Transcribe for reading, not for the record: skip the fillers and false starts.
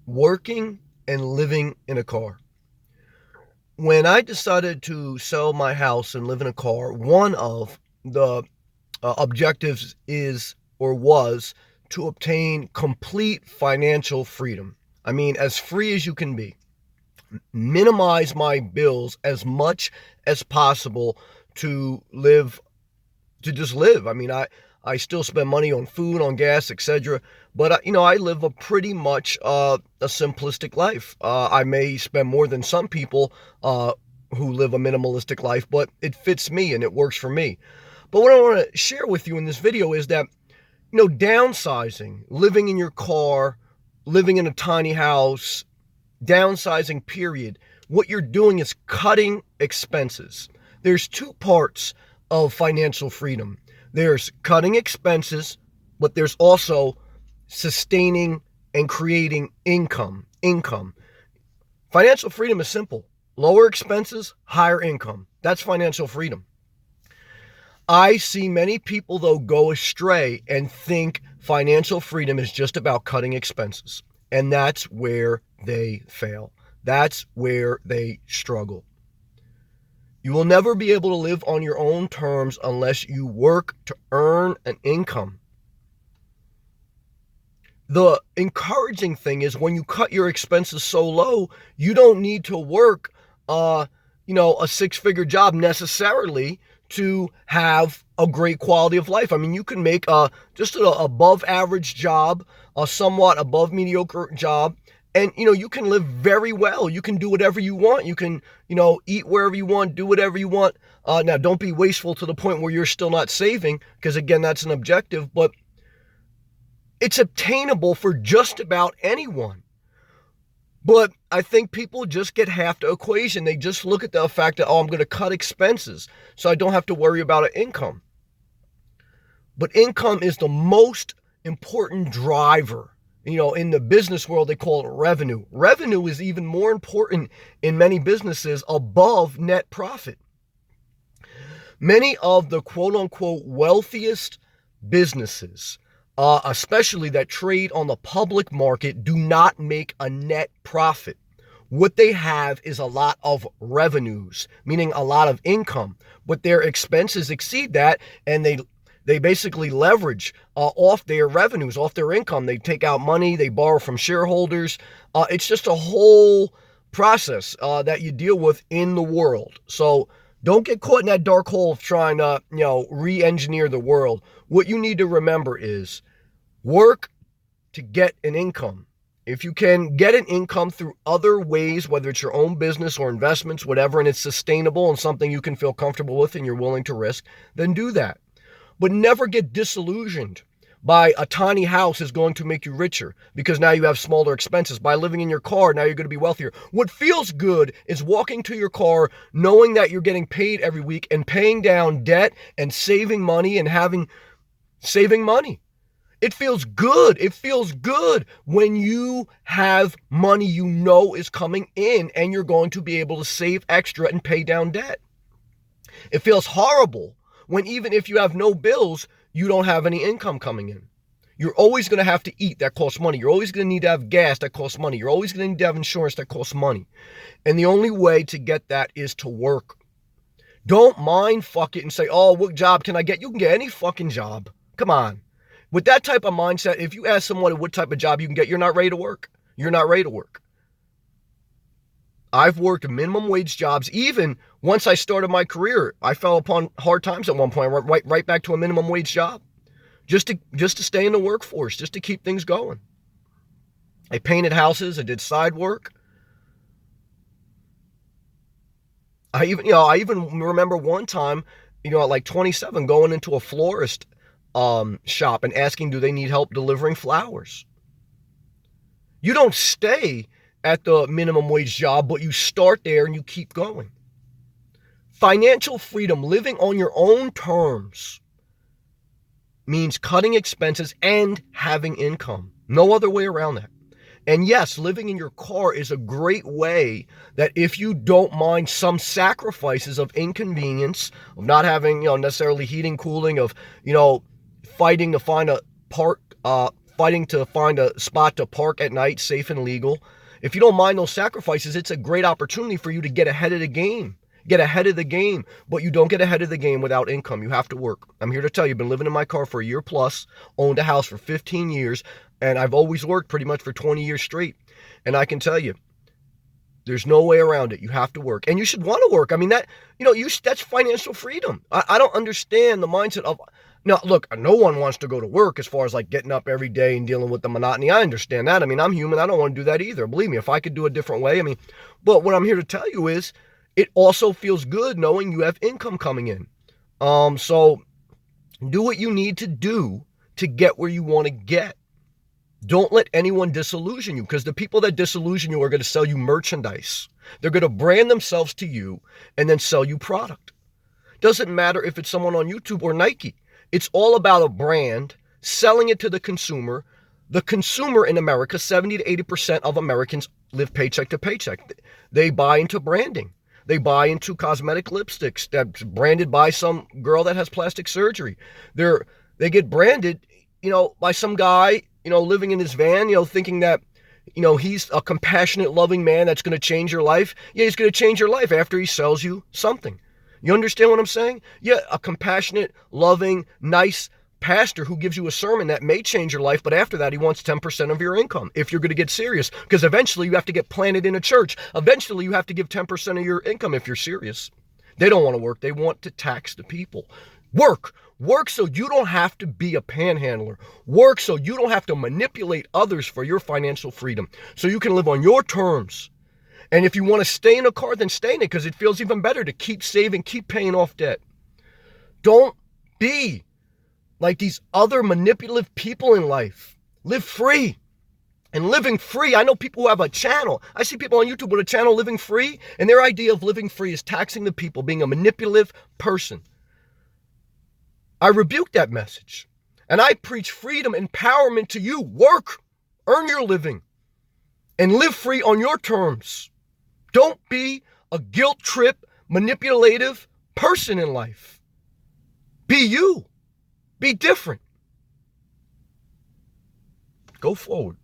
working and living in a car. When I decided to sell my house and live in a car, one of the objectives is or was to obtain complete financial freedom. I mean, as free as you can be. Minimize my bills as much as possible to live to just live. I still spend money on food, on gas, etc. But I live a pretty much a simplistic life. I may spend more than some people who live a minimalistic life, but it fits me and it works for me. But what I want to share with you in this video is that downsizing, living in your car, living in a tiny house, downsizing period. What you're doing is cutting expenses. There's two parts of financial freedom. There's cutting expenses, but there's also sustaining and creating income. Financial freedom is simple. Lower expenses, higher income. That's financial freedom. I see many people, though, go astray and think financial freedom is just about cutting expenses. And that's where they fail. That's where they struggle. You will never be able to live on your own terms unless you work to earn an income. The encouraging thing is when you cut your expenses so low, you don't need to work, a six-figure job necessarily to have a great quality of life. I mean, you can make just an above average job, a somewhat above mediocre job, and you can live very well. You can do whatever you want. You can eat wherever you want, do whatever you want. Now, don't be wasteful to the point where you're still not saving, because again, that's an objective, but it's obtainable for just about anyone. But I think people just get half the equation. They just look at the fact that, I'm going to cut expenses so I don't have to worry about an income. But income is the most important driver. In the business world, they call it revenue. Revenue is even more important in many businesses above net profit. Many of the quote unquote wealthiest businesses, especially that trade on the public market, do not make a net profit. What they have is a lot of revenues, meaning a lot of income, but their expenses exceed that, and they basically leverage off their revenues, off their income. They take out money, they borrow from shareholders. It's just a whole process that you deal with in the world. So don't get caught in that dark hole of trying to, re-engineer the world. What you need to remember is work to get an income. If you can get an income through other ways, whether it's your own business or investments, whatever, and it's sustainable and something you can feel comfortable with and you're willing to risk, then do that. But never get disillusioned by a tiny house is going to make you richer because now you have smaller expenses. By living in your car, now you're going to be wealthier. What feels good is walking to your car, knowing that you're getting paid every week and paying down debt and saving money and saving money. It feels good. It feels good when you have money is coming in and you're going to be able to save extra and pay down debt. It feels horrible when even if you have no bills, you don't have any income coming in. You're always going to have to eat. That costs money. You're always going to need to have gas. That costs money. You're always going to need to have insurance. That costs money. And the only way to get that is to work. Don't mind fuck it and say, what job can I get? You can get any fucking job. Come on. With that type of mindset, if you ask someone what type of job you can get, you're not ready to work. You're not ready to work. I've worked minimum wage jobs. Even once I started my career, I fell upon hard times at one point. Right back to a minimum wage job, just to stay in the workforce, just to keep things going. I painted houses. I did side work. I even remember one time, at like 27, going into a florist shop and asking, do they need help delivering flowers? You don't stay at the minimum wage job, but you start there and you keep going. Financial freedom, living on your own terms, means cutting expenses and having income. No other way around that. And yes, living in your car is a great way that if you don't mind some sacrifices of inconvenience, of not having, necessarily heating, cooling, of, fighting to find a fighting to find a spot to park at night, safe and legal. If you don't mind those sacrifices, it's a great opportunity for you to get ahead of the game. Get ahead of the game, but you don't get ahead of the game without income. You have to work. I'm here to tell you, I've been living in my car for a year plus, owned a house for 15 years, and I've always worked pretty much for 20 years straight. And I can tell you, there's no way around it. You have to work, and you should want to work. I mean, that's financial freedom. I don't understand the mindset of, now, look, no one wants to go to work as far as like getting up every day and dealing with the monotony. I understand that. I mean, I'm human. I don't want to do that either. Believe me, if I could do a different way, but what I'm here to tell you is it also feels good knowing you have income coming in. So do what you need to do to get where you want to get. Don't let anyone disillusion you, because the people that disillusion you are going to sell you merchandise. They're going to brand themselves to you and then sell you product. Doesn't matter if it's someone on YouTube or Nike. It's all about a brand, selling it to the consumer. The consumer in America, 70 to 80% of Americans live paycheck to paycheck. They buy into branding. They buy into cosmetic lipsticks that's branded by some girl that has plastic surgery. They get branded, by some guy, living in his van, thinking that, he's a compassionate, loving man that's going to change your life. Yeah, he's going to change your life after he sells you something. You understand what I'm saying? Yeah, a compassionate, loving, nice pastor who gives you a sermon that may change your life, but after that, he wants 10% of your income if you're going to get serious, because eventually you have to get planted in a church. Eventually you have to give 10% of your income if you're serious. They don't want to work. They want to tax the people. Work so you don't have to be a panhandler. Work so you don't have to manipulate others for your financial freedom, so you can live on your terms. And if you want to stay in a car, then stay in it, because it feels even better to keep saving, keep paying off debt. Don't be like these other manipulative people in life. Live free. And living free, I know people who have a channel. I see people on YouTube with a channel living free, and their idea of living free is taxing the people, being a manipulative person. I rebuke that message. And I preach freedom, empowerment to you. Work, earn your living, and live free on your terms. Don't be a guilt trip, manipulative person in life. Be you. Be different. Go forward.